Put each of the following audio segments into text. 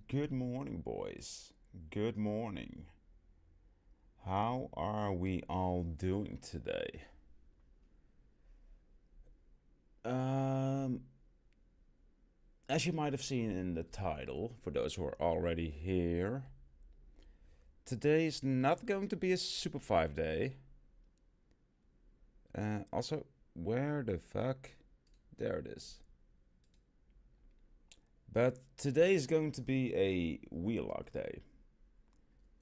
Good morning, boys. Good morning. How are we all doing today? Um, as you might have seen in the title, for those who are already here, today is not going to be a Super 5 day. Also, where the fuck? There it is. But today is going to be a Wheellocke day.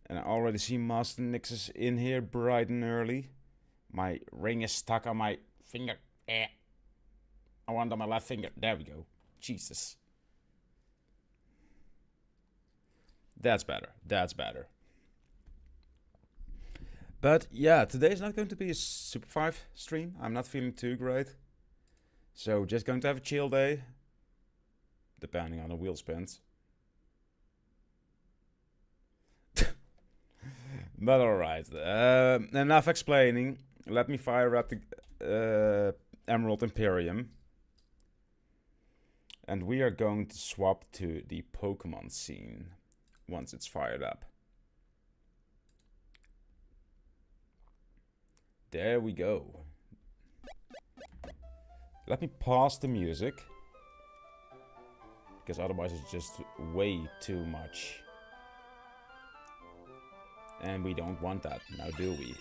And I already see Master Nix's in here bright and early. My ring is stuck on my finger. I want on my left finger. There we go. Jesus. That's better. That's better. But yeah, today's not going to be a Super 5 stream. I'm not feeling too great. So just going to have a chill day. Depending on the wheel spins. But alright. Enough explaining. Let me fire up the Emerald Imperium. And we are going to swap to the Pokemon scene once it's fired up. There we go. Let me pause the music. Because otherwise it's just way too much. And we don't want that, now do we?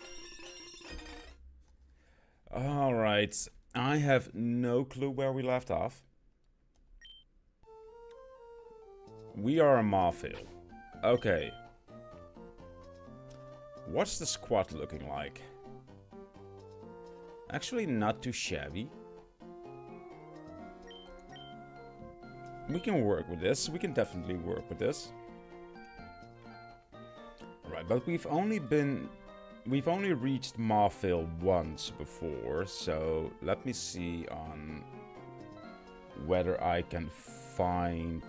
Alright, I have no clue where we left off. We are a Marfil. Okay. What's the squad looking like? Actually not too shabby. We can work with this. We can definitely work with this. Right, but we've only reached Marfil once before, so let me see on whether I can find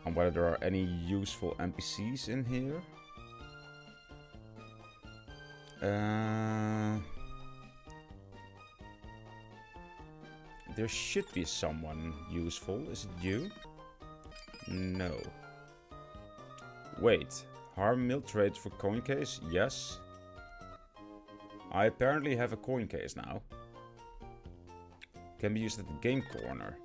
on whether there are any useful NPCs in here. There should be someone useful. Is it you? No. Wait. Harm mill trades for coin case? Yes. I apparently have a coin case now. Can be used at the game corner.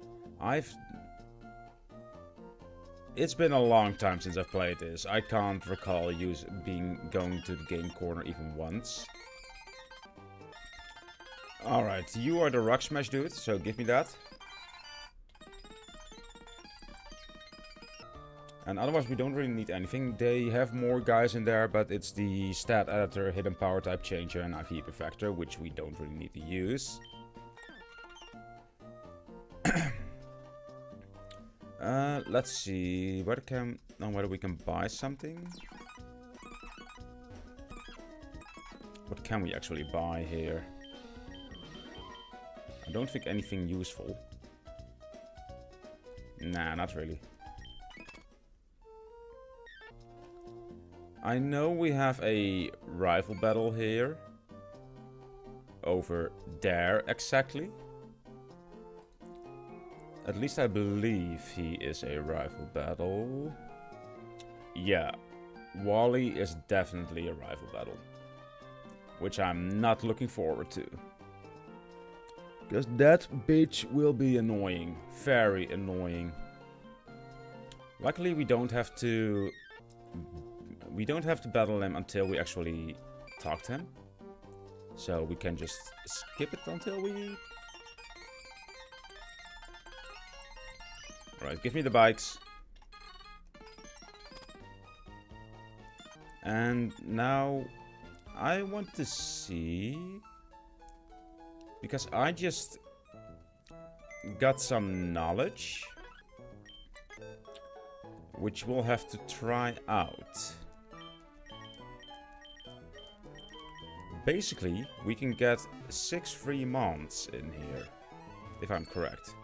It's been a long time since I've played this. I can't recall going to the game corner even once. Alright, you are the Rock Smash dude, so give me that. And otherwise we don't really need anything. They have more guys in there, but it's the stat editor, hidden power type changer, and IV perfector, which we don't really need to use. Let's see whether we can buy something. What can we actually buy here? I don't think anything useful. Nah, not really. I know we have a rival battle here. Over there, exactly. At least I believe he is a rival battle. Yeah, Wally is definitely a rival battle. Which I'm not looking forward to. Because that bitch will be annoying. Very annoying. Luckily we don't have to battle him until we actually talk to him. So we can just skip it until we... Alright, give me the bikes. And now I want to see... Because I just got some knowledge, which we'll have to try out. Basically, we can get 6 free mons in here, if I'm correct.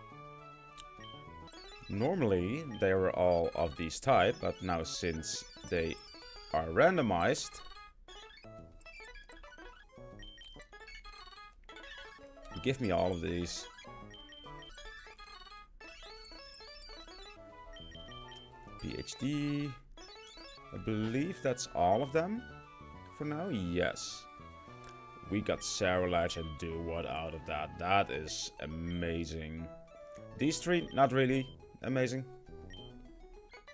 Normally, they were all of these type, but now since they are randomized, give me all of these. PhD. I believe that's all of them for now. Yes. We got Saralach and Do What out of that. That is amazing. These three, not really amazing.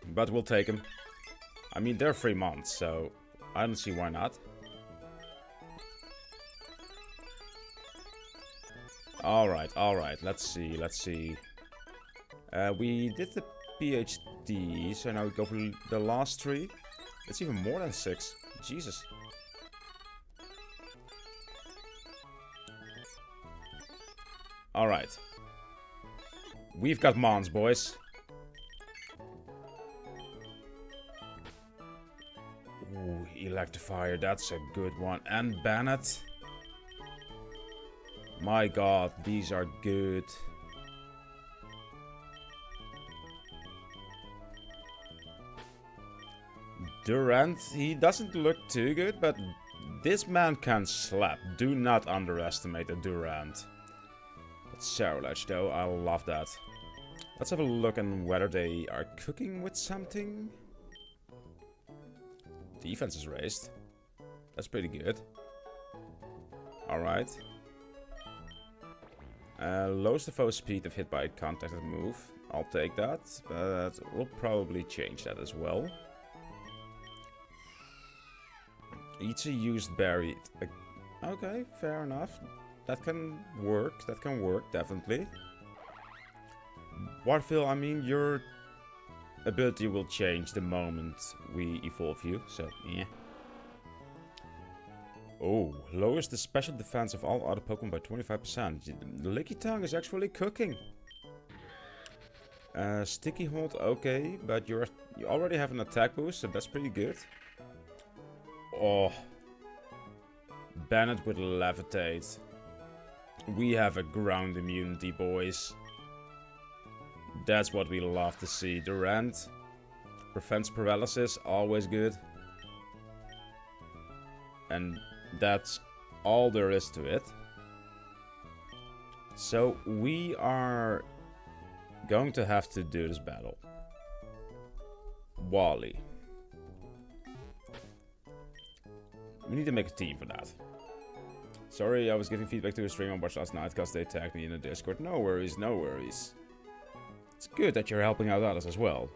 But we'll take them. I mean, they're 3 months, so I don't see why not. Alright, let's see. We did the PhD, so now we go for the last 3. It's even more than 6. Jesus. Alright. We've got Mons, boys. Ooh, Electivire, that's a good one. And Bennett. My god, these are good. Durant, he doesn't look too good, but this man can slap. Do not underestimate a Durant. But Saralach, though, I love that. Let's have a look on whether they are cooking with something. Defense is raised. That's pretty good. Alright. Lowers the foe's speed if hit by a contacted move. I'll take that, but we'll probably change that as well. Eats a used berry. Okay, fair enough. That can work, definitely. Waterfill, I mean, your ability will change the moment we evolve you, so yeah. Oh, lowers the special defense of all other Pokemon by 25%. The Licky Tongue is actually cooking. Sticky Hold, okay, but you already have an attack boost, so that's pretty good. Oh. Bennett with Levitate. We have a ground immunity, boys. That's what we love to see. Durant prevents paralysis, always good. And that's all there is to it. So we are going to have to do this battle. Wally. We need to make a team for that. Sorry, I was giving feedback to a stream I watched last night because they tagged me in the Discord. No worries, no worries. It's good that you're helping out others as well.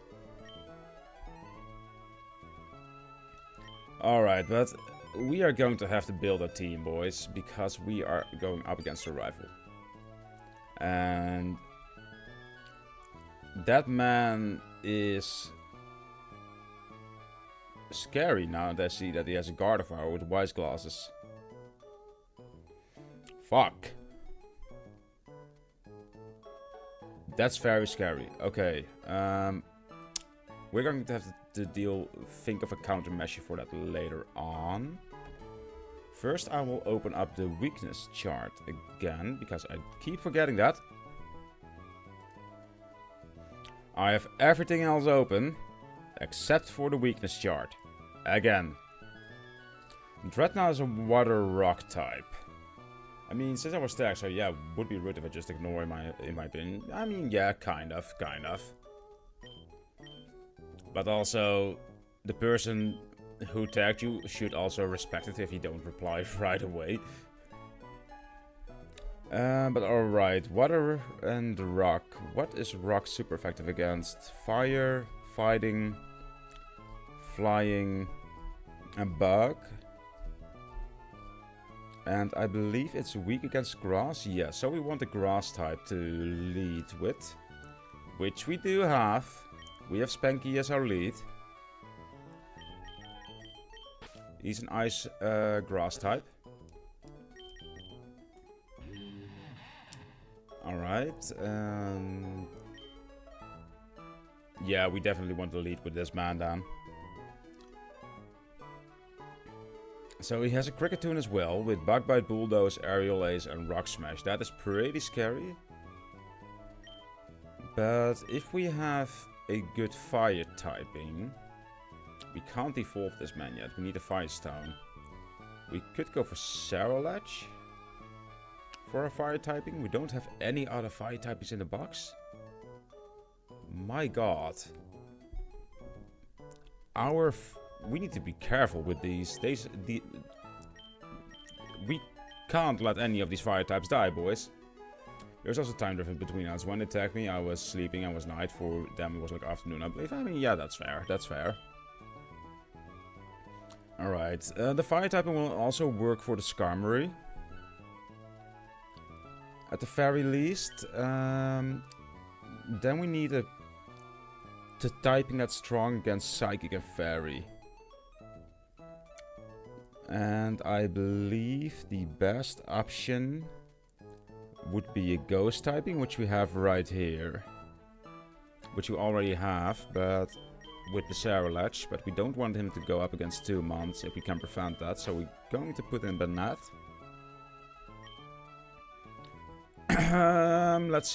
Alright, but we are going to have to build a team, boys, because we are going up against a rival. And that man is scary now that I see that he has a Gardevoir with wise glasses. Fuck. That's very scary. Okay. We're going to have to think of a countermeasure for that later on. First, I will open up the weakness chart again, because I keep forgetting that. I have everything else open, except for the weakness chart. Again. Dreadnought is a water rock type. I mean, since I was stacked, so yeah, would be rude if I just ignore in my opinion. I mean, yeah, kind of. But also, the person who tagged you should also respect it if you don't reply right away. But alright, water and rock. What is rock super effective against? Fire, fighting, flying, and bug. And I believe it's weak against grass. Yeah, so we want the grass type to lead with. Which we do have. We have Spanky as our lead. He's an ice grass type. Alright. Yeah, we definitely want to lead with this man down. So he has a Cricketune as well, with Bug Bite, Bulldoze, Aerial Ace and Rock Smash. That is pretty scary. But if we have a good fire typing, we can't evolve this man yet. We need a Firestone. We could go for Saralach for a fire typing. We don't have any other fire typings in the box. My god. we need to be careful with these. We can't let any of these fire types die, boys. There's also time difference between us. When they attacked me, I was sleeping. I was night. For them, it was like afternoon, I believe. I mean, yeah, that's fair. That's fair. Alright. The fire typing will also work for the Skarmory. At the very least. Then we need a typing that's strong against Psychic and Fairy. And I believe the best option would be a Ghost typing, which we have right here. Which we already have, but with the Saralach. But we don't want him to go up against 2 months if we can prevent that. So we're going to put in Banat. Let's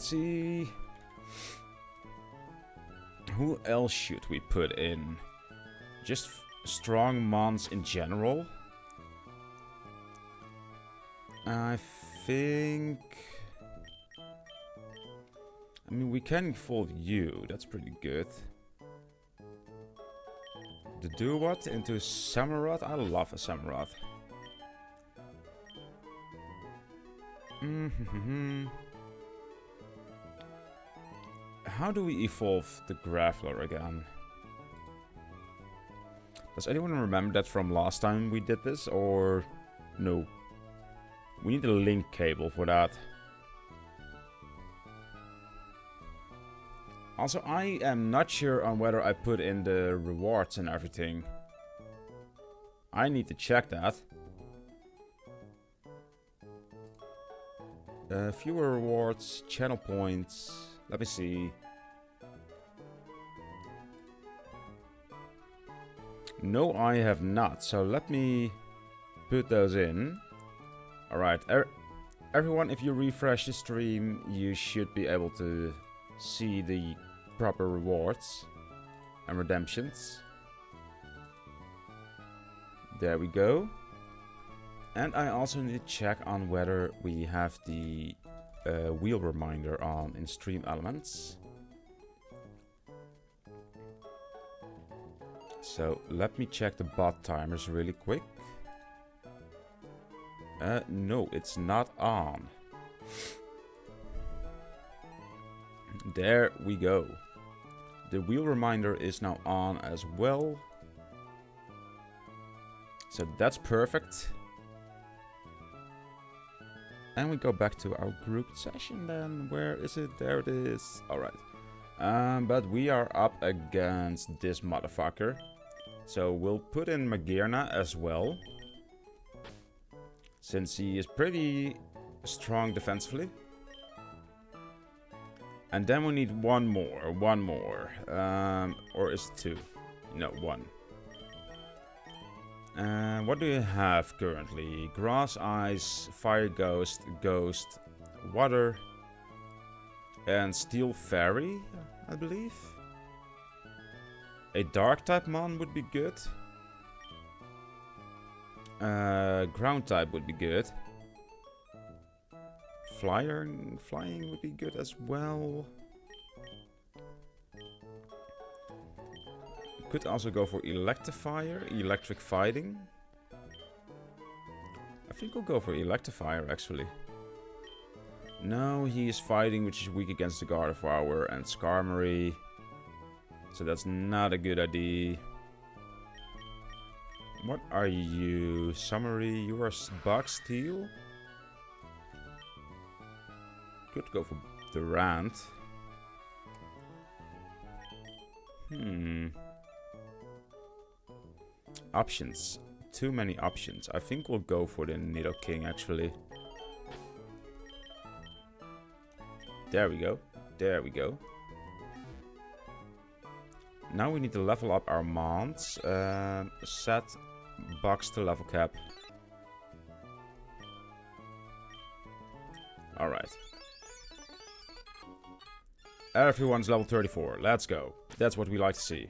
see. Who else should we put in? Just strong mons in general. I think... I mean, we can evolve you. That's pretty good. The Duwat into a Samurott. I love a Samurott. How do we evolve the Graveler again? Does anyone remember that from last time we did this, or no? We need a link cable for that. Also, I am not sure on whether I put in the rewards and everything. I need to check that. Fewer rewards, channel points. Let me see. No, I have not. So let me put those in. Alright. Everyone, if you refresh the stream, you should be able to see the proper rewards and redemptions. There we go. And I also need to check on whether we have the wheel reminder on in stream elements. So let me check the bot timers really quick. No, it's not on. There we go. The wheel reminder is now on as well. So that's perfect. And we go back to our grouped session then. Where is it? There it is. Alright. But we are up against this motherfucker. So we'll put in Magearna as well. Since he is pretty strong defensively. And then we need one more. Or is it 2? No, 1. What do you have currently? Grass, Ice, Fire Ghost, Ghost, Water, and Steel Fairy, I believe. A Dark type mon would be good. Ground type would be good. Flying would be good as well. Could also go for Electivire, Electric Fighting. I think we'll go for Electivire actually. No, he is fighting, which is weak against the Gardevoir and Skarmory. So that's not a good idea. What are you? Summary, you are Bug Steel? Could go for Durant. Options. Too many options. I think we'll go for the Nidoking actually. There we go. There we go. Now we need to level up our Mons. Set bugs to level cap. Alright. Everyone's level 34. Let's go. That's what we like to see.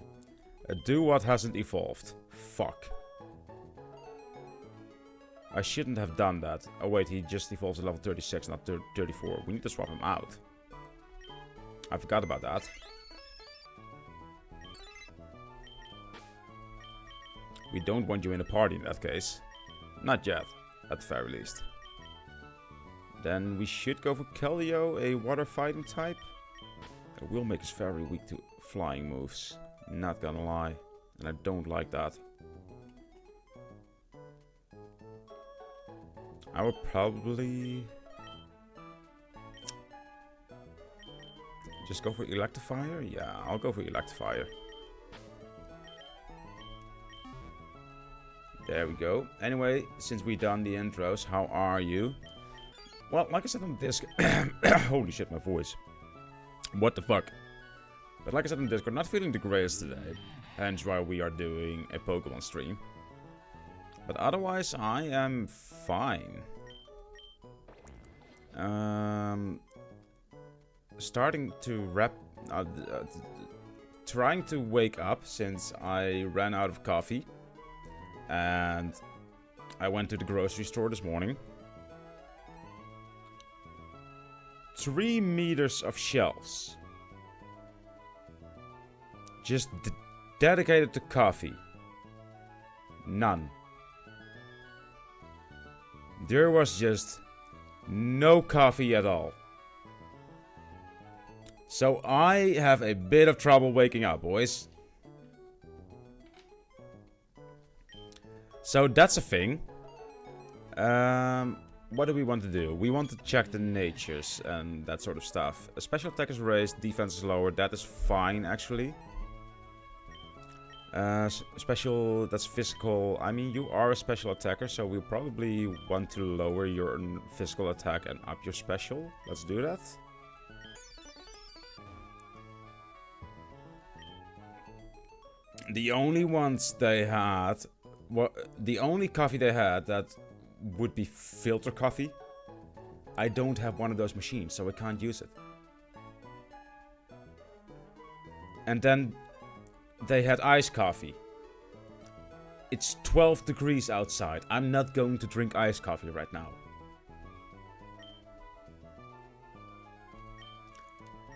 Do what hasn't evolved. Fuck. I shouldn't have done that. Oh wait, he just evolves at level 36, not 34. We need to swap him out. I forgot about that. We don't want you in the party in that case. Not yet, at the very least. Then we should go for Kellio, a water fighting type. It will make us very weak to flying moves. Not gonna lie. And I don't like that. I would probably just go for Electivire? Yeah, I'll go for Electivire. There we go. Anyway, since we've done the intros, how are you? Well, like I said on Discord... Holy shit, my voice. What the fuck? But like I said on Discord, not feeling the greatest today. Hence why we are doing a Pokemon stream. But otherwise, I am fine. Starting to wrap... trying to wake up since I ran out of coffee. And I went to the grocery store this morning. 3 meters of shelves. Just dedicated to coffee. None. There was just no coffee at all. So I have a bit of trouble waking up, boys. So that's a thing. What do we want to do? We want to check the natures and that sort of stuff. A special attack is raised, defense is lower. That is fine, actually. Special, that's physical. I mean, you are a special attacker, so we'll probably want to lower your physical attack and up your special. Let's do that. The only ones they had... the only coffee they had that would be filter coffee. I don't have one of those machines, so I can't use it. And then they had iced coffee. It's 12 degrees outside. I'm not going to drink iced coffee right now.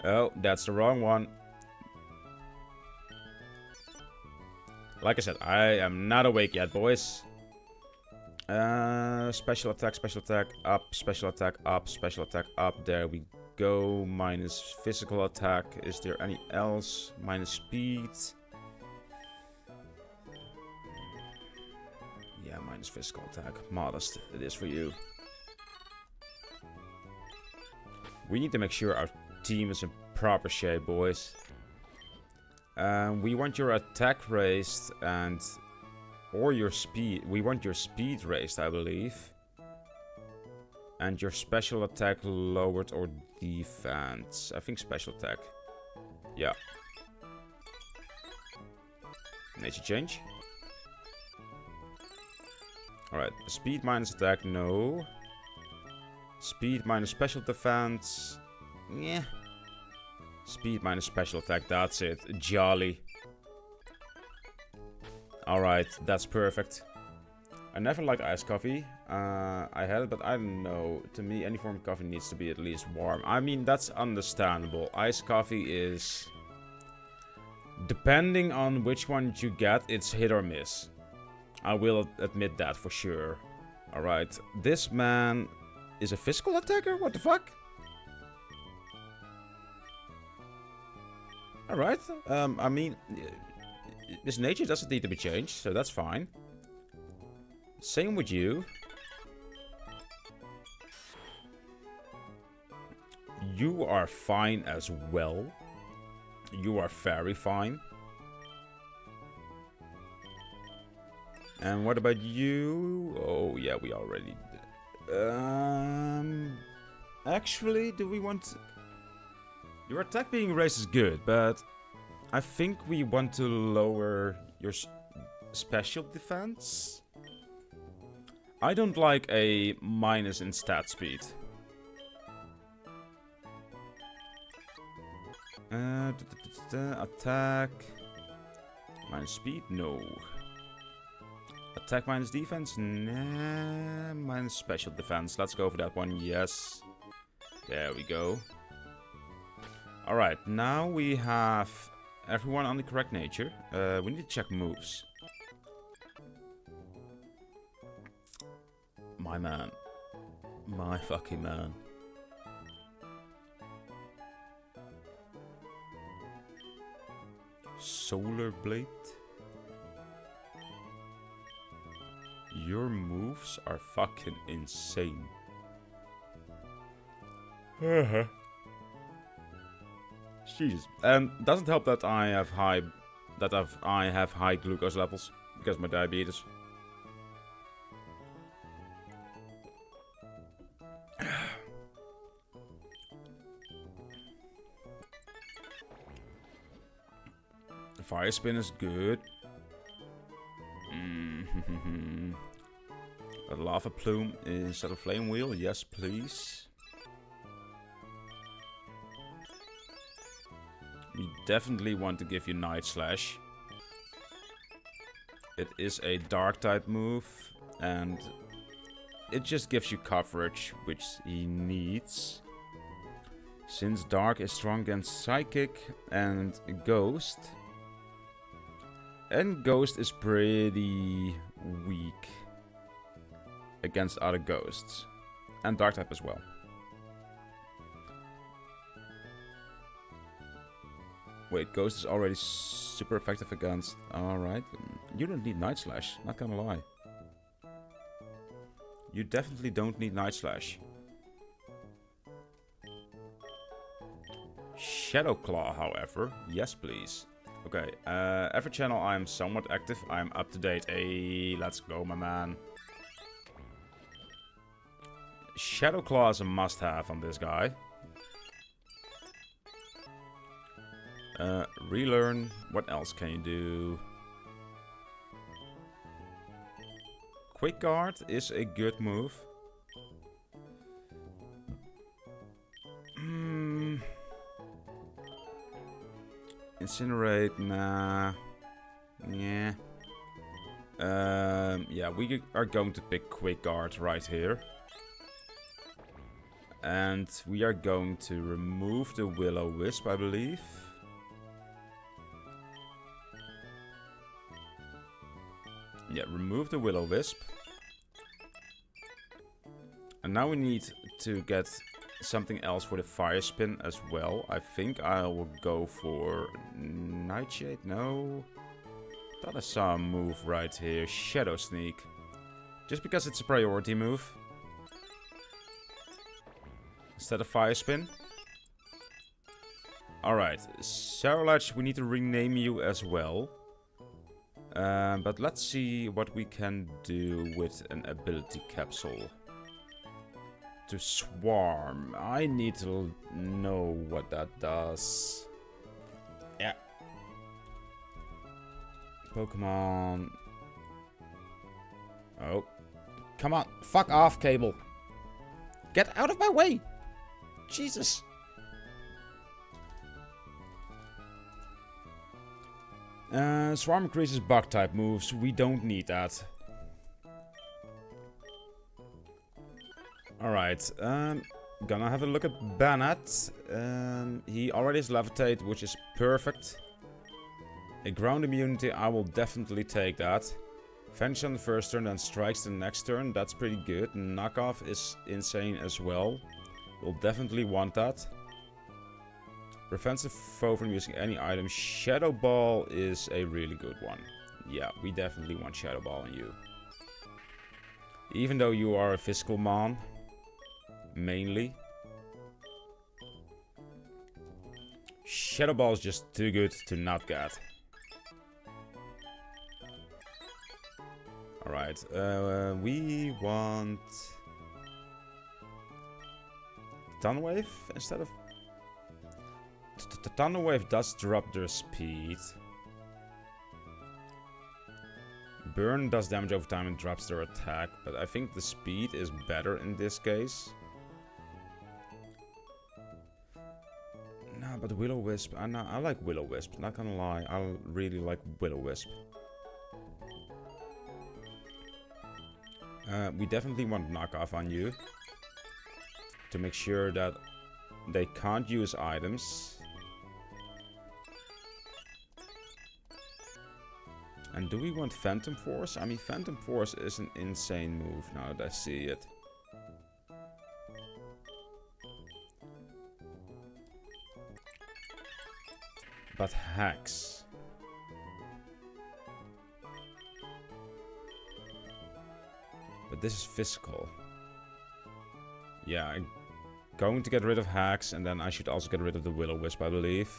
Oh, that's the wrong one. Like I said, I am not awake yet, boys. Special attack, up, special attack, up, special attack, up. There we go. Minus physical attack. Is there any else? Minus speed. Yeah, minus physical attack. Modest, it is for you. We need to make sure our team is in proper shape, boys. We want your attack raised and... or your speed. We want your speed raised, I believe. And your special attack lowered or defense. I think special attack. Yeah. Nature change. Alright, speed minus attack, no. Speed minus special defense. Yeah. Speed minus special attack, that's it. Jolly. Alright, that's perfect. I never liked iced coffee. I had it, but I don't know. To me, any form of coffee needs to be at least warm. I mean, that's understandable. Iced coffee is... depending on which one you get, it's hit or miss. I will admit that for sure. Alright, this man is a physical attacker? What the fuck? Alright, I mean, his nature doesn't need to be changed, so that's fine. Same with you. You are fine as well. You are very fine. And what about you? Oh, yeah, we already did. Actually, do we want... Your attack being raised is good, but I think we want to lower your special defense. I don't like a minus in stat speed. Attack minus speed? No. Attack minus defense? Nah. Minus special defense. Let's go for that one. Yes. There we go. Alright, now we have everyone on the correct nature. We need to check moves. My man. My fucking man. Solar Blade. Your moves are fucking insane. Jesus. Doesn't help that I have high glucose levels because of my diabetes. Fire Spin is good. A Lava Plume instead of Flame Wheel, yes please. We definitely want to give you Night Slash. It is a Dark type move, and it just gives you coverage, which he needs. Since Dark is strong against Psychic and Ghost. And Ghost is pretty weak against other ghosts. And Dark type as well. Wait, Ghost is already super effective against... Alright. You don't need Night Slash, not gonna lie. You definitely don't need Night Slash. Shadow Claw, however. Yes, please. Okay, every channel I'm somewhat active, I'm up to date. Hey, let's go, my man. Shadow Claw is a must-have on this guy. Relearn. What else can you do? Quick Guard is a good move. Incinerate, nah. Yeah. Yeah, we are going to pick Quick Guard right here. And we are going to remove the Will-O-Wisp, I believe. Yeah, remove the Will-O-Wisp. And now we need to get something else for the Fire Spin as well. I think I will go for Nightshade. No. Thought I saw a move right here. Shadow Sneak. Just because it's a priority move. Instead of Fire Spin. Alright. Sarlach, we need to rename you as well. But let's see what we can do with an ability capsule. To Swarm. I need to know what that does. Yeah. Pokemon. Oh. Come on. Fuck off, Cable. Get out of my way. Jesus. Swarm increases bug type moves. We don't need that. Alright, gonna have a look at Banat. He already has Levitate, which is perfect. A ground immunity, I will definitely take that. Vanish on the first turn, then strikes the next turn. That's pretty good. Knockoff is insane as well. We'll definitely want that. Prevents a foe from using any item. Shadow Ball is a really good one. Yeah, we definitely want Shadow Ball on you. Even though you are a physical mon. Mainly. Shadow Ball is just too good to not get. Alright, we want... Thunder Wave instead of... Thunder Wave does drop their speed. Burn does damage over time and drops their attack, but I think the speed is better in this case. Nah, but Will-O-Wisp, I like Will-O-Wisp, not gonna lie, I really like Will-O-Wisp. We definitely want knockoff on you. To make sure that they can't use items. And do we want Phantom Force? I mean, Phantom Force is an insane move now that I see it. But hacks. But this is physical. Yeah, I'm going to get rid of hacks, and then I should also get rid of the Will-O-Wisp, I believe.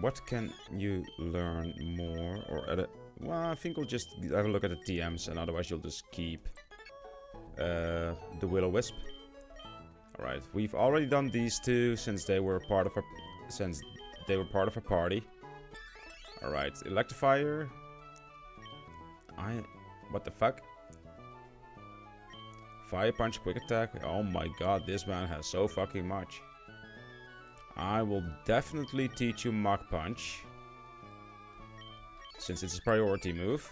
What can you learn more? Or at a, well, I think we'll just have a look at the TMs, and otherwise you'll just keep the Will-O-Wisp. Alright, we've already done these two since they were part of our party. Alright, Electivire. What the fuck? Fire Punch, Quick Attack. Oh my god, this man has so fucking much. I will definitely teach you Mach Punch, since it's a priority move.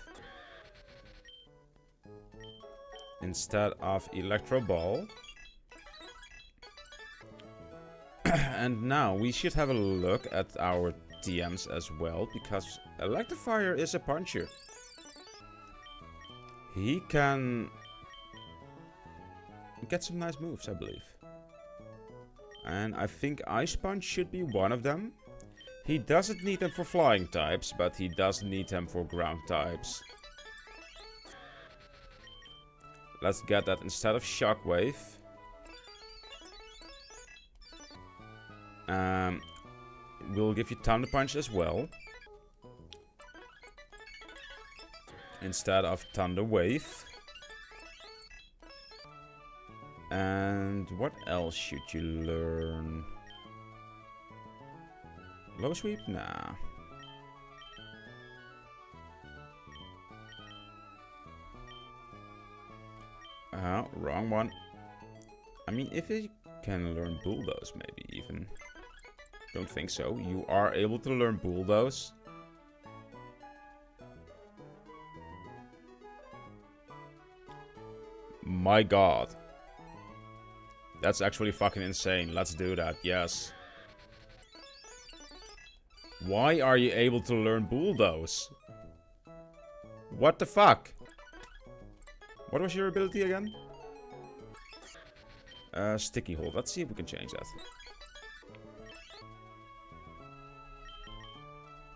Instead of Electro Ball. And now we should have a look at our TMs as well, because Electivire is a puncher. He can get some nice moves, I believe. And I think Ice Punch should be one of them. He doesn't need them for flying types, but he does need them for ground types. Let's get that instead of Shockwave. We'll give you Thunder Punch as well. Instead of Thunder Wave. And what else should you learn? Low Sweep? Nah. Wrong one. I mean, if you can learn Bulldoze, maybe even. Don't think so. You are able to learn Bulldoze. My god. That's actually fucking insane. Let's do that. Yes. Why are you able to learn Bulldoze? What the fuck? What was your ability again? Sticky Hold. Let's see if we can change that.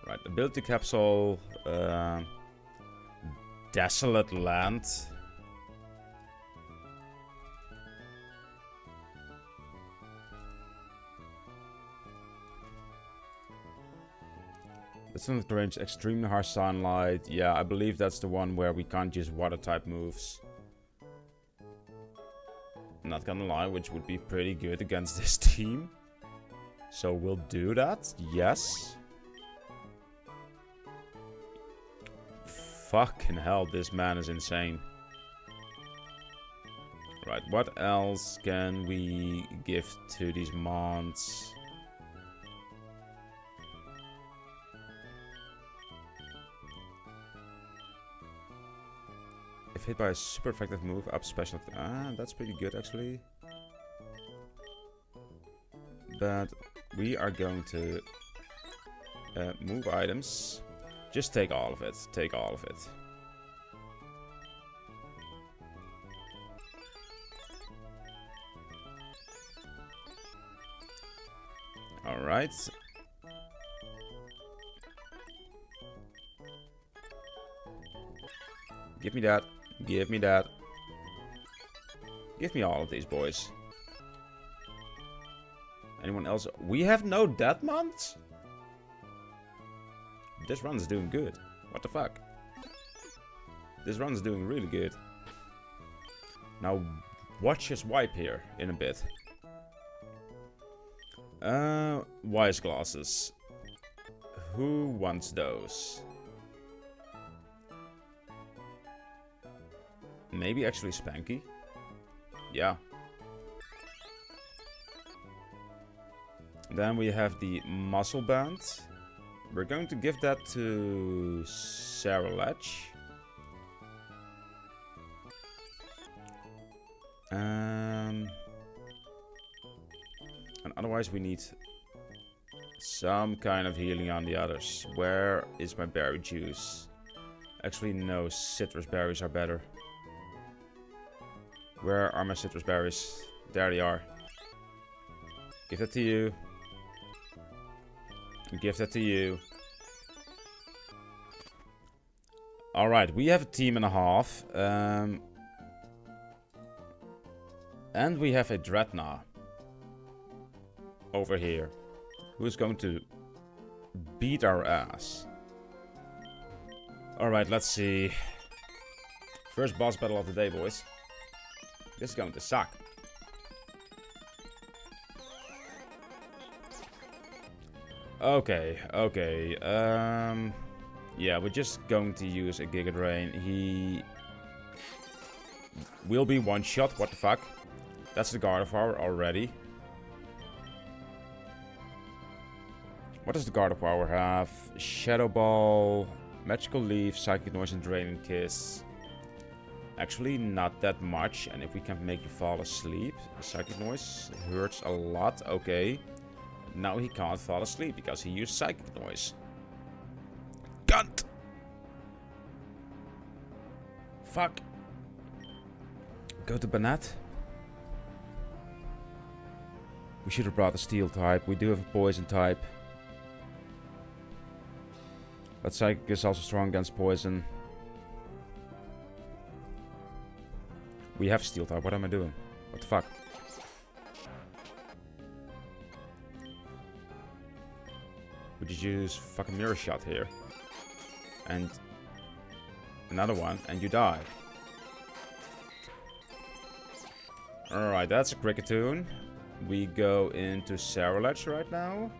Right. Ability Capsule. Desolate Land. It's not range, extremely harsh sunlight. Yeah, I believe that's the one where we can't use water type moves. Not gonna lie, which would be pretty good against this team. So we'll do that, yes. Fucking hell, this man is insane. Right, what else can we give to these mons? If hit by a super effective move, up special. Ah, that's pretty good actually. But we are going to move items. Just take all of it. Take all of it. Alright. Give me that. Give me that. Give me all of these boys. Anyone else? We have no death months? This run's doing good. What the fuck? This run's doing really good. Now, watch us wipe here in a bit. Wise glasses. Who wants those? Maybe actually Spanky. Yeah. Then we have the muscle band. We're going to give that to Sarah Ledge. And otherwise we need Some kind of healing on the others. Where is my berry juice? Actually, no. Citrus berries are better. Where are my citrus berries? There they are. Give that to you. Give that to you. Alright, we have a team and a half. And we have a Dreadnought. Over here. Who is going to beat our ass. Alright, let's see. First boss battle of the day, boys. This is going to suck. Okay, okay. Yeah, we're just going to use a Giga Drain. He will be one shot. What the fuck? That's the Gardevoir already. What does the Gardevoir have? Shadow Ball, Magical Leaf, Psychic Noise, and Draining Kiss. Actually, not that much. And if we can make you fall asleep, Psychic Noise hurts a lot. Okay. Now he can't fall asleep because he used Psychic Noise. Cunt! Fuck. Go to Banat. We should have brought a Steel type. We do have a Poison type. But Psychic is also strong against Poison. We have Steel type. What am I doing? What the fuck? We just use fucking Mirror Shot here. And another one, and you die. Alright, that's a Cricketune. We go into Cerulege right now.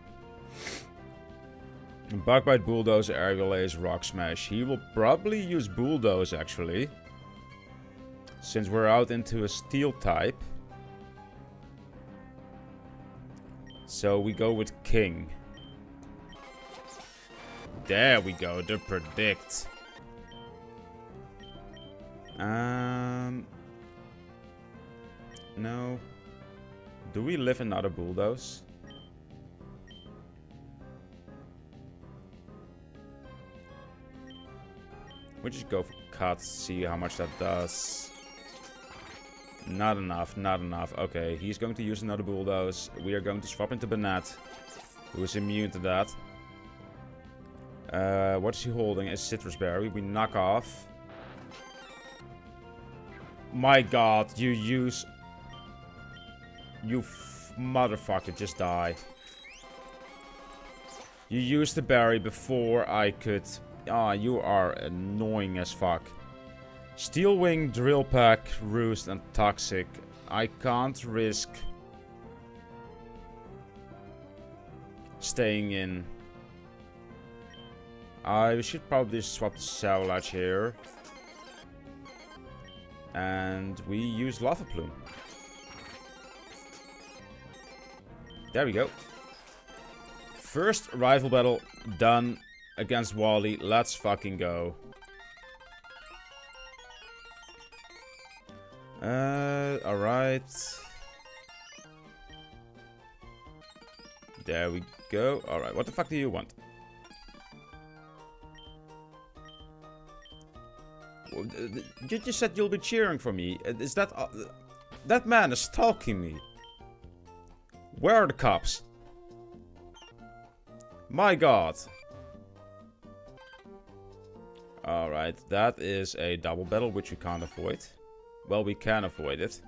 Bug Bite, Bulldoze, Aerial Ace, Rock Smash. He will probably use Bulldoze actually. Since we're out into a Steel type. So we go with King. There we go, the Predict. No. Do we live another Bulldoze? We just go for Cut, see how much that does. Not enough, not enough. Okay, he's going to use another Bulldoze. We are going to swap into Banat, who is immune to that. What is he holding? A Citrus Berry. We knock off. My god, you use... You motherfucker, just die. You used the berry before I could... Ah, you are annoying as fuck. Steel Wing, Drill Pack, Roost, and Toxic. I can't risk... staying in. I should probably swap the Cerulege here. And we use Lava Plume. There we go. First rival battle done against Wally. Let's fucking go. Alright. There we go. Alright, what the fuck do you want? You just said you'll be cheering for me. Is that... that man is stalking me. Where are the cops? My god. Alright, that is a double battle, which we can't avoid. Well, we can avoid it.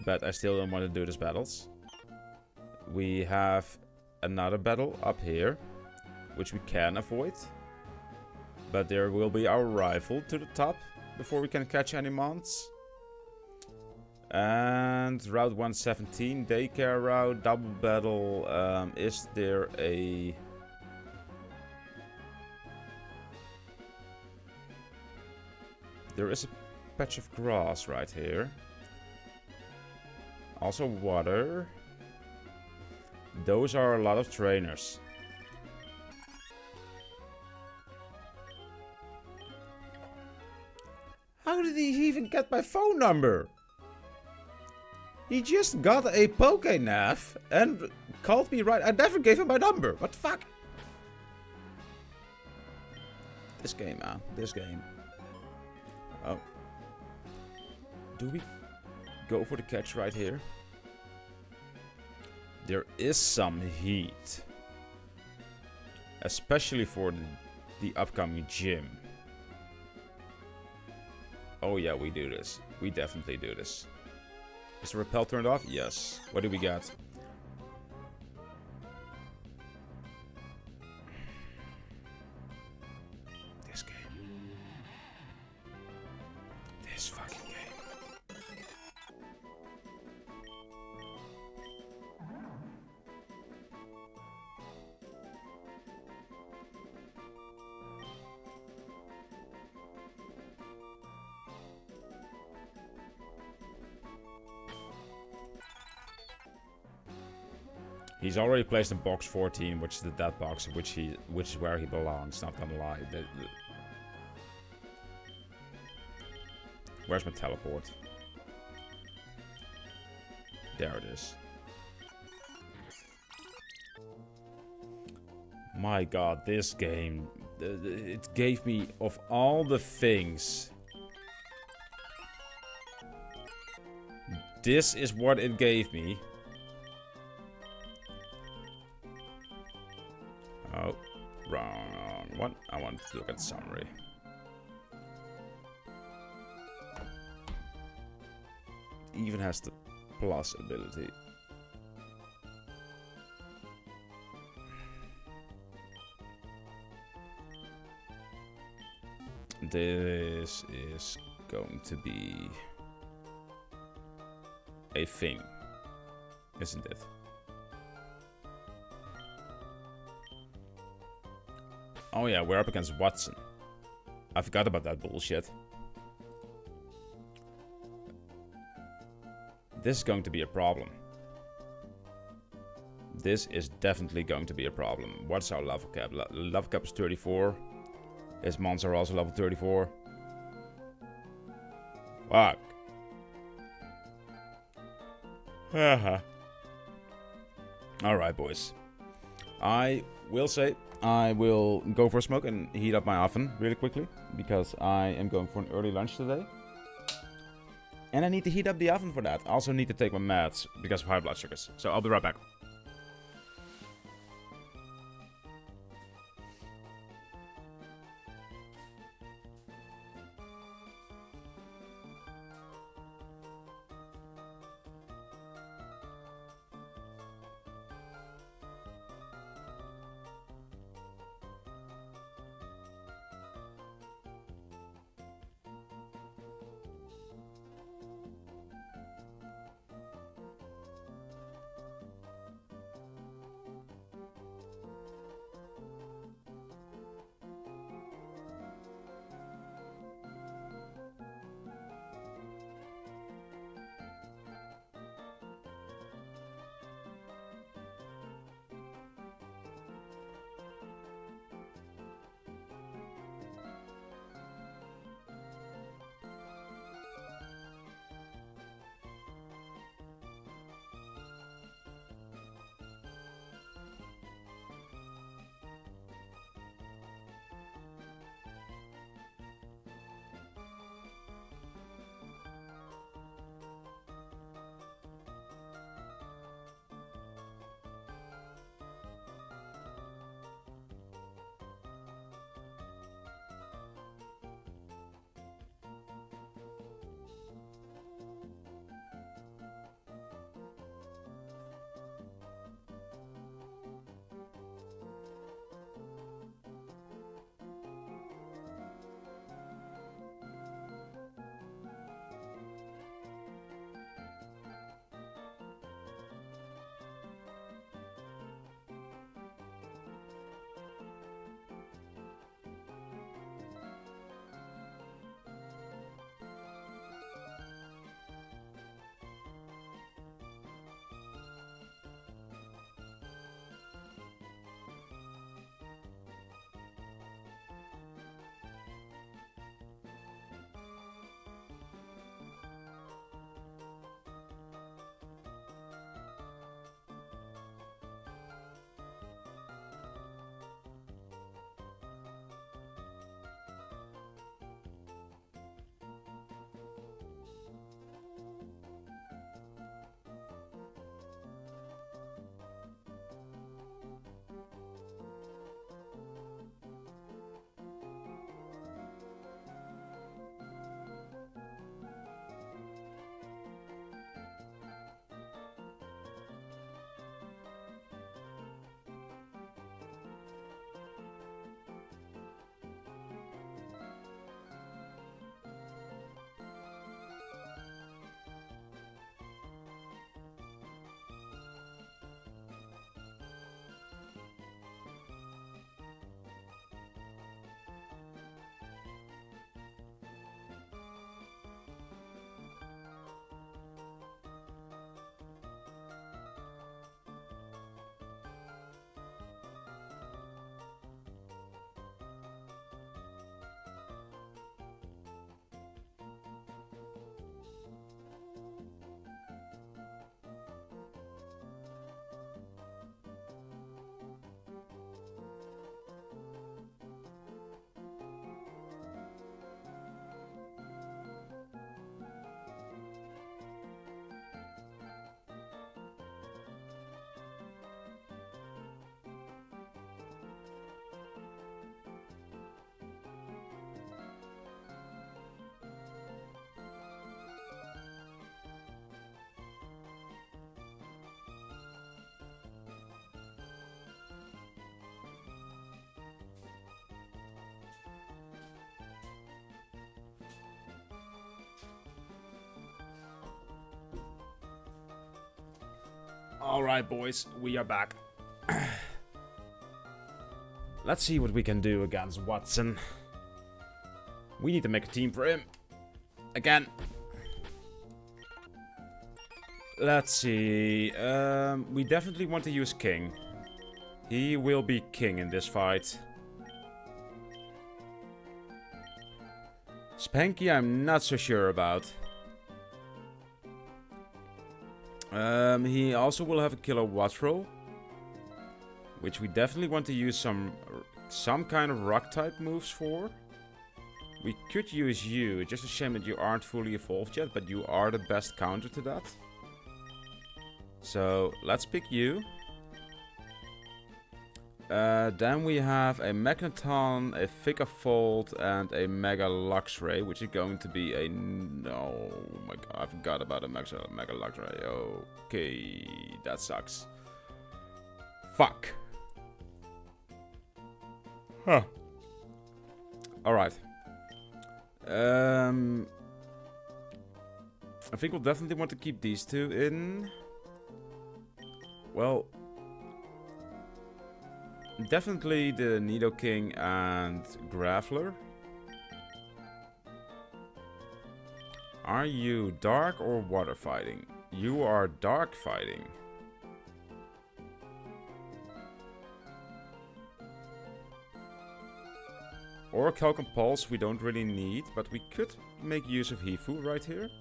But I still don't want to do these battles. We have another battle up here, which we can avoid. But there will be our rival to the top before we can catch any mons. And Route 117, Daycare Route, double battle. Is there a... There is a patch of grass right here. Also water. Those are a lot of trainers. How did he even get my phone number? He just got a Pokénav and called me right. I never gave him my number. What the fuck? This game, man. This game. Oh. Do we go for the catch right here? There is some heat. Especially for the upcoming gym. Oh yeah, we do this. We definitely do this. Is the repel turned off? Yes. What do we got? This game. This fucking game. He's already placed in box 14, which is the dead box, which is where he belongs. Not gonna lie. Where's my teleport? There it is. My God, this game, it gave me, of all the things, this is what it gave me. Oh, wrong one. I want to look at the summary. Even has the plus ability. This is going to be a thing, isn't it? Oh yeah, we're up against Watson. I forgot about that bullshit. This is going to be a problem. This is definitely going to be a problem. What's our level cap? Level cap is 34. His mons are also level 34. Fuck. Haha. Alright, boys. I will say I will go for a smoke and heat up my oven really quickly. Because I am going for an early lunch today. And I need to heat up the oven for that. I also need to take my meds because of high blood sugars. So I'll be right back. Alright, boys, we are back. Let's see what we can do against Watson. We need to make a team for him. Again. Let's see. We definitely want to use King. He will be king in this fight. Spanky, I'm not so sure about. He also will have a killer Watro, which we definitely want to use some kind of rock type moves for. We could use you. It's just a shame that you aren't fully evolved yet, but you are the best counter to that. So let's pick you. Then we have a Magneton, a Figafold, and a Mega Luxray, which is going to be a... No, oh my god, I forgot about a Mega Luxray. Okay, that sucks. Fuck. Huh. Alright. I think we'll definitely want to keep these two in. Well... Definitely the Nidoking and Graveler. Are you dark or water fighting? You are dark fighting. Or Calcum Pulse we don't really need, but we could make use of Hifu right here.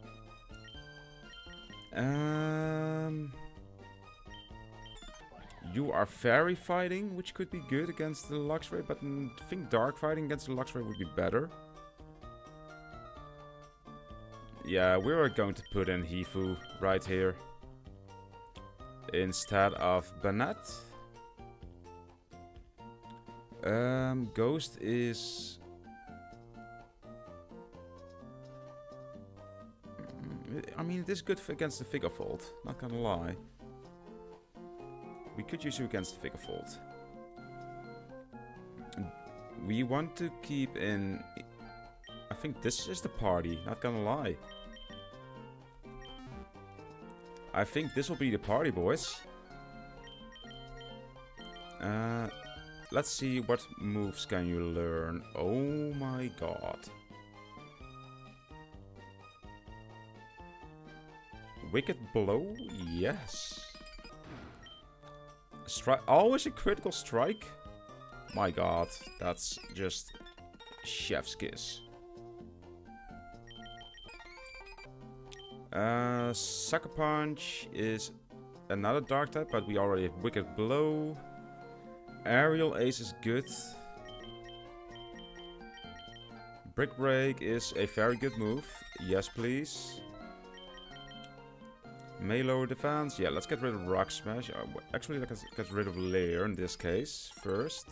You are fairy fighting, which could be good against the Luxray, but I think dark fighting against the Luxray would be better. Yeah, we are going to put in Hifu right here instead of Banette. Ghost is... I mean, it is good against the Figafold, not gonna lie. We could use you against the Figafold. We want to keep in... I think this is the party, not gonna lie. I think this will be the party, boys. Let's see what moves can you learn. Oh my god. Wicked Blow? Yes. Always a critical strike? My god, that's just chef's kiss. Sucker Punch is another dark type, but we already have Wicked Blow. Aerial Ace is good. Brick Break is a very good move. Yes, please. May lower defense. Yeah, let's get rid of Rock Smash. Actually, let's get rid of Lair in this case first.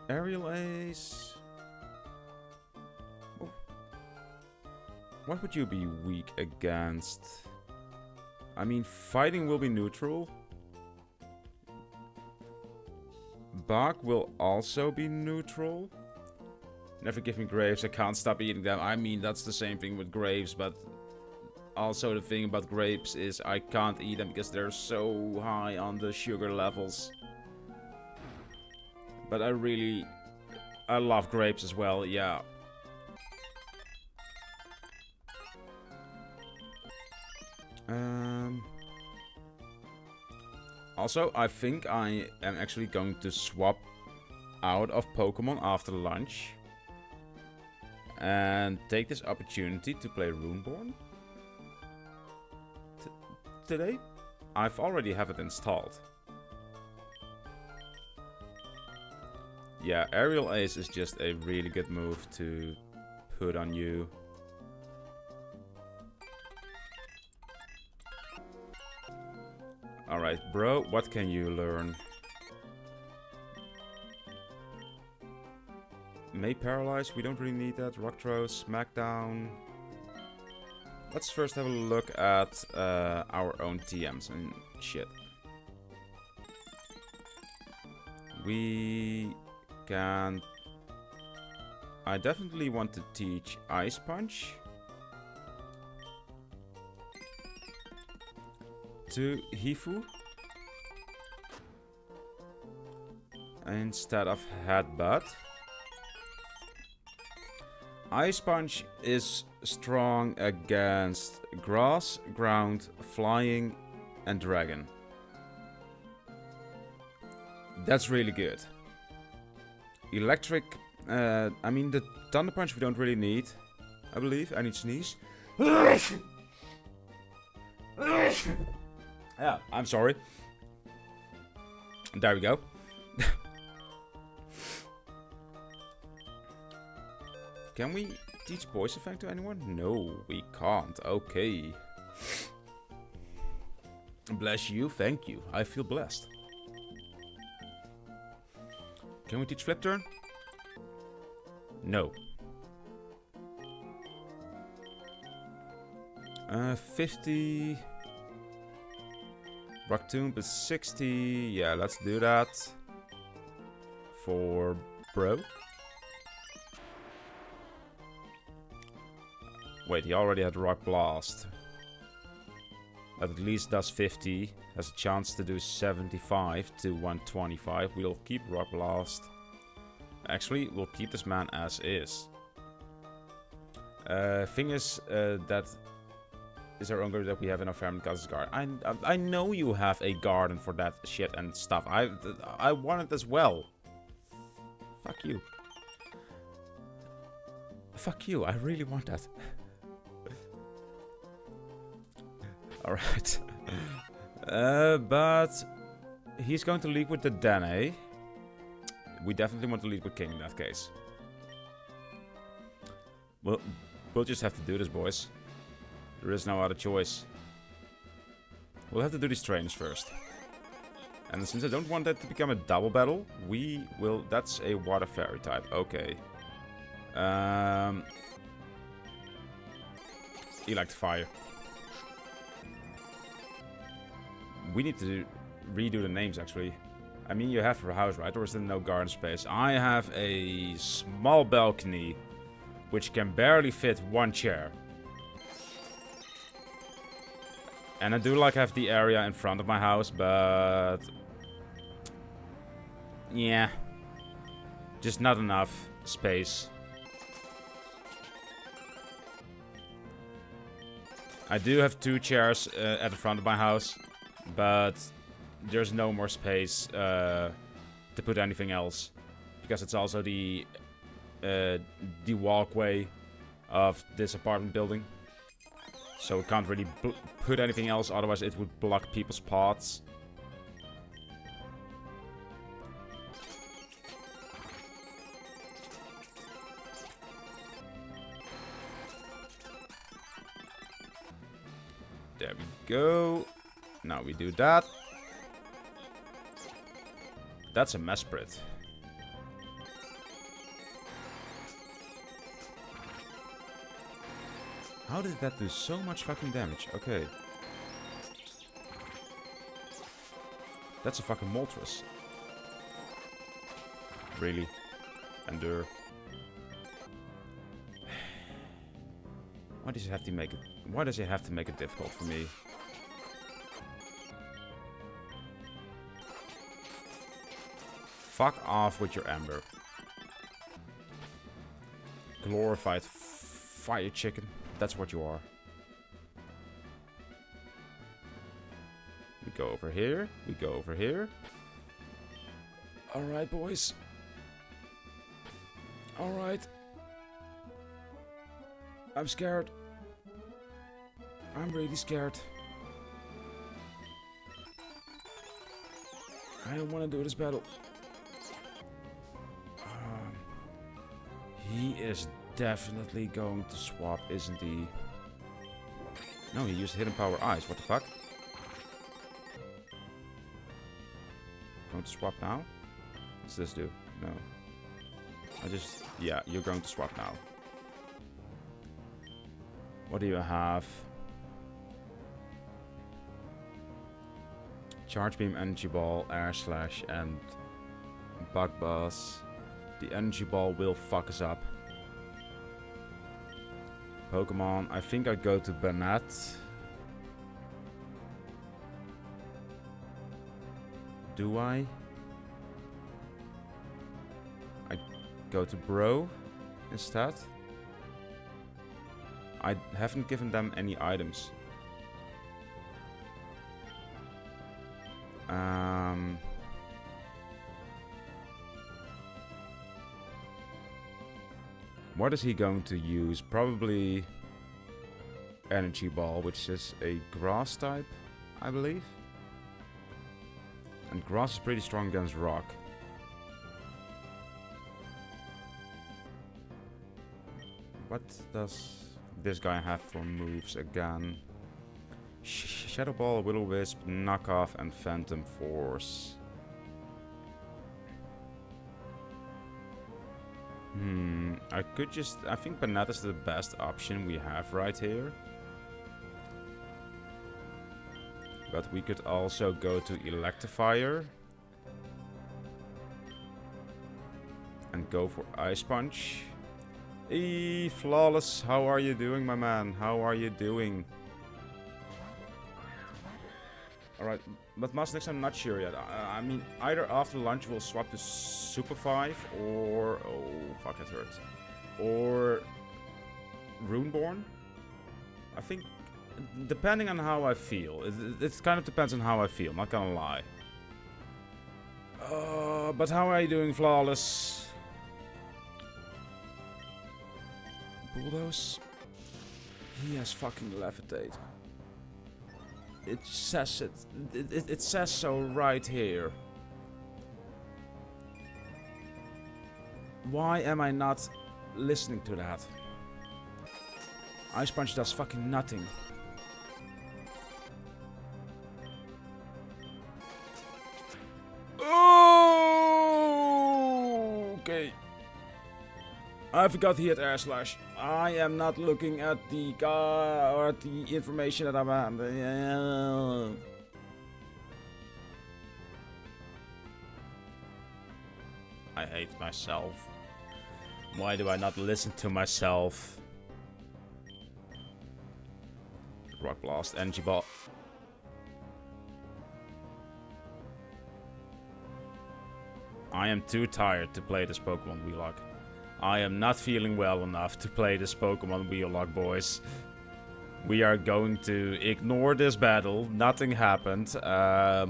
Aerial Ace. Oh. What would you be weak against? I mean, fighting will be neutral. Bach will also be neutral. Never give me Graves, I can't stop eating them. I mean, that's the same thing with Graves, but also the thing about grapes is I can't eat them because they're so high on the sugar levels. But I love grapes as well, yeah. Also, I think I am actually going to swap out of Pokemon after lunch. And take this opportunity to play Runeborn. Today? I've already have it installed. Yeah, Aerial Ace is just a really good move to put on you. Alright, bro, what can you learn? May Paralyze, we don't really need that. Rock Throw, Smackdown. Let's first have a look at our own TMs and shit. We can... I definitely want to teach Ice Punch. to Hifu instead of Headbutt. Ice Punch is strong against Grass, Ground, Flying, and Dragon. That's really good. Electric, I mean the Thunder Punch we don't really need, I believe. I need sneeze. Yeah, I'm sorry. There we go. Can we teach Poison Fang to anyone? No, we can't. Okay. Bless you, thank you. I feel blessed. Can we teach Flip Turn? No. 50. Rock Tomb is 60. Yeah, let's do that. For Bro. Wait, he already had Rock Blast. That at least does 50. Has a chance to do 75 to 125. We'll keep Rock Blast. Actually, we'll keep this man as is. Thing is, that is our own that we have in our farm because garden. I know you have a garden for that shit and stuff. I want it as well. Fuck you. Fuck you. I really want that. Alright. But he's going to lead with the Dene. We definitely want to lead with King in that case. Well, we'll just have to do this, boys. There is no other choice. We'll have to do these trains first. And since I don't want that to become a double battle, we will... That's a Water Fairy type. Okay. Electivire. We need to redo the names, actually. I mean, you have a house, right? Or is there no garden space? I have a small balcony, which can barely fit one chair. And I do like have the area in front of my house, but... yeah. Just not enough space. I do have 2 chairs at the front of my house. But there's no more space to put anything else, because it's also the walkway of this apartment building. So we can't really put anything else, otherwise it would block people's paths. There we go. Now we do that. That's a Mesprit. How did that do so much fucking damage? Okay. That's a fucking Moltres. Really? Endure. Why does it have to make it? Why does it have to make it difficult for me? Fuck off with your Ember. Glorified fire chicken. That's what you are. We go over here. We go over here. Alright, boys. Alright. I'm scared. I'm really scared. I don't want to do this battle. He is definitely going to swap, isn't he? No, he used Hidden Power Ice. What the fuck? Going to swap now? What's this do? No. Yeah, you're going to swap now. What do you have? Charge Beam, Energy Ball, Air Slash, and Bug Buzz. The Energy Ball will fuck us up. Pokemon, I think I'd go to Banette. do I? I go to Bro instead. I haven't given them any items. What is he going to use? Probably Energy Ball, which is a grass type, I believe. And grass is pretty strong against rock. What does this guy have for moves again? Shadow Ball, Will-O-Wisp, Knockoff, and Phantom Force. I could just... I think Banette is the best option we have right here. But we could also go to Electivire. And go for Ice Punch. Flawless, how are you doing, my man? How are you doing? Alright, but next I'm not sure yet. I mean, either after lunch we'll swap to Super 5 or... Oh, fuck, that hurts. Or... Runeborn? I think... Depending on how I feel. It kind of depends on how I feel, not gonna lie. But how are you doing, Flawless? Bulldoze? He has fucking Levitate. It says it. It says so right here. Why am I not listening to that? Ice Punch does fucking nothing. Oh, okay. I forgot he had Air Slash. I am not looking at the or at the information that I'm at. I hate myself. Why do I not listen to myself? Rock Blast, Energy Ball. I am too tired to play this Pokemon Wheellocke. I am not feeling well enough to play this Pokemon Wheellocke, boys. We are going to ignore this battle. Nothing happened. Yeah,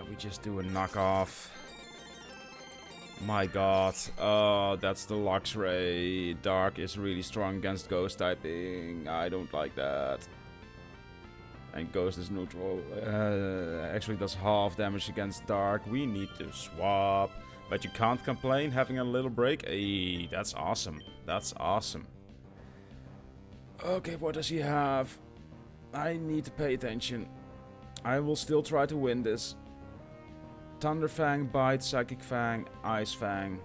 we just do a knockoff. My god. Oh, that's the Luxray. Dark is really strong against Ghost typing. I don't like that. And Ghost is neutral. Actually does half damage against Dark. We need to swap. But you can't complain having a little break. Hey, that's awesome. That's awesome. Okay, what does he have? I need to pay attention. I will still try to win this. Thunder Fang, Bite, Psychic Fang, Ice Fang.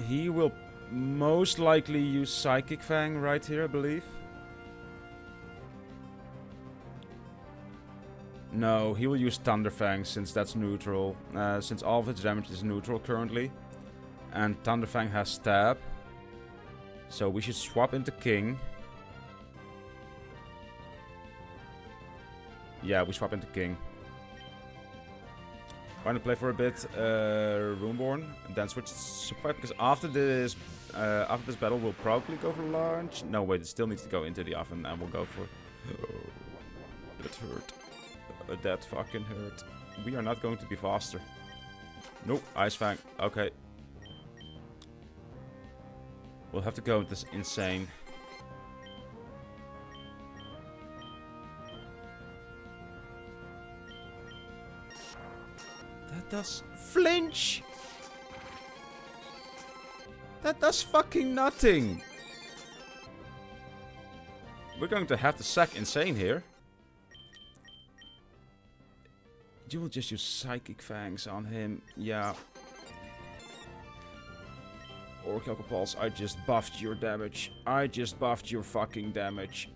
He will most likely use Psychic Fang right here, I believe. No, he will use Thunder Fang since that's neutral. Since all of its damage is neutral currently. And Thunder Fang has Stab. So we should swap into King. Yeah, we swap into King. Going to play for a bit Runeborn, and then switch to Super Fight, because after this battle we'll probably go for lunch. No, wait, it still needs to go into the oven, and we'll go for... Oh, that hurt. That fucking hurt. We are not going to be faster. Nope, Ice Fang. Okay. We'll have to go with this insane. That does flinch. That does fucking nothing. We're going to have to sack Insane here. You will just use Psychic Fangs on him. Yeah. Oracle Pulse, I just buffed your damage. I just buffed your fucking damage.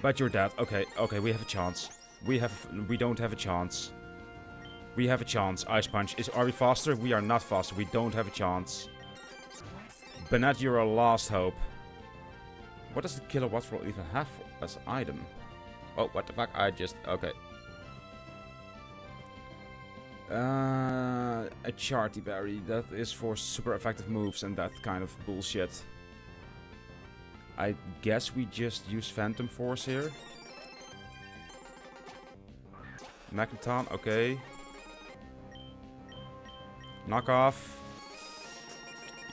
But you're dead. Okay, okay, we have a chance. We don't have a chance. We have a chance. Ice Punch. Are we faster? We are not faster. We don't have a chance. Bennett, you're a lost hope. What does the kilowatt roll even have as item? Oh, what the fuck? I just... Okay. A Charty Berry. That is for super effective moves and that kind of bullshit. I guess we just use Phantom Force here. Magneton, okay. Knockoff.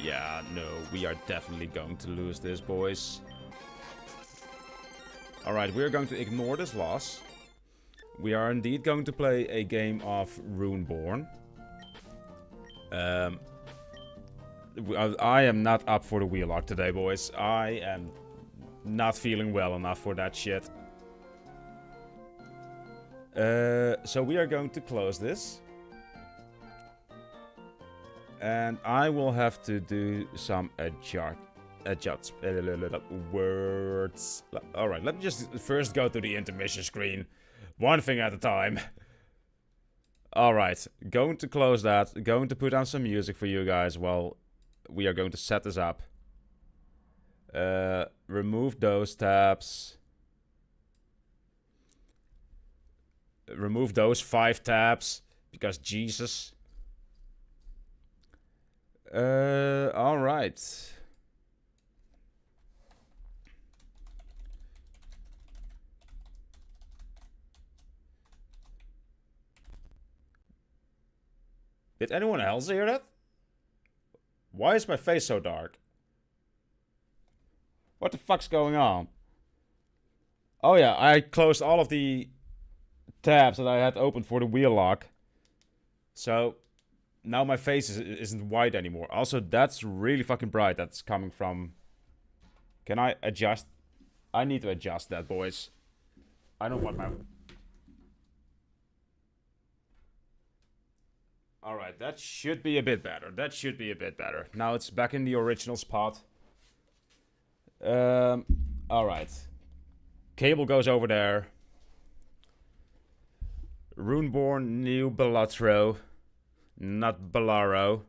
Yeah, no, we are definitely going to lose this, boys. Alright, we're going to ignore this loss. We are indeed going to play a game of Runeborn. I am not up for the Wheellocke today, boys. I am not feeling well enough for that shit. So we are going to close this. And I will have to do some words. Alright, let me just first go to the intermission screen. One thing at a time. Alright, going to close that. Going to put on some music for you guys while we are going to set this up. Remove those tabs. Remove those 5 tabs. Because Jesus. Alright. Did anyone else hear that? Why is my face so dark? What the fuck's going on? Oh yeah, I closed all of the tabs that I had open for the Wheellocke. So now my face isn't white anymore. Also, that's really fucking bright. That's coming from... Can I adjust? I need to adjust that, boys. I don't want my... Alright, that should be a bit better. That should be a bit better. Now it's back in the original spot. Alright. Cable goes over there. Runeborn, new Balatro. Not Balaro.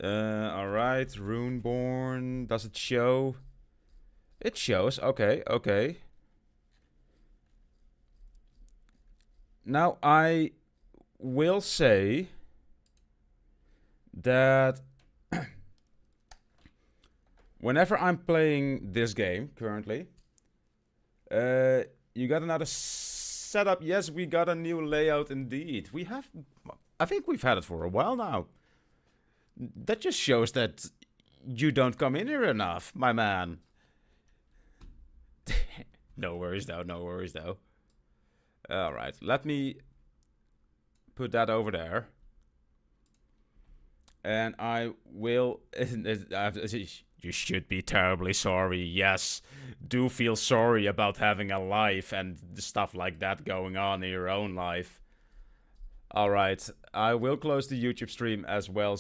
Alright, Runeborn. Does it show? It shows. Okay, okay. Now, I will say that whenever I'm playing this game currently, you got another setup. Yes, we got a new layout indeed. We have, I think we've had it for a while now. That just shows that you don't come in here enough, my man. No worries though, no worries though. Alright, let me put that over there. And I will... You should be terribly sorry, yes. Do feel sorry about having a life and stuff like that going on in your own life. Alright, I will close the YouTube stream as well.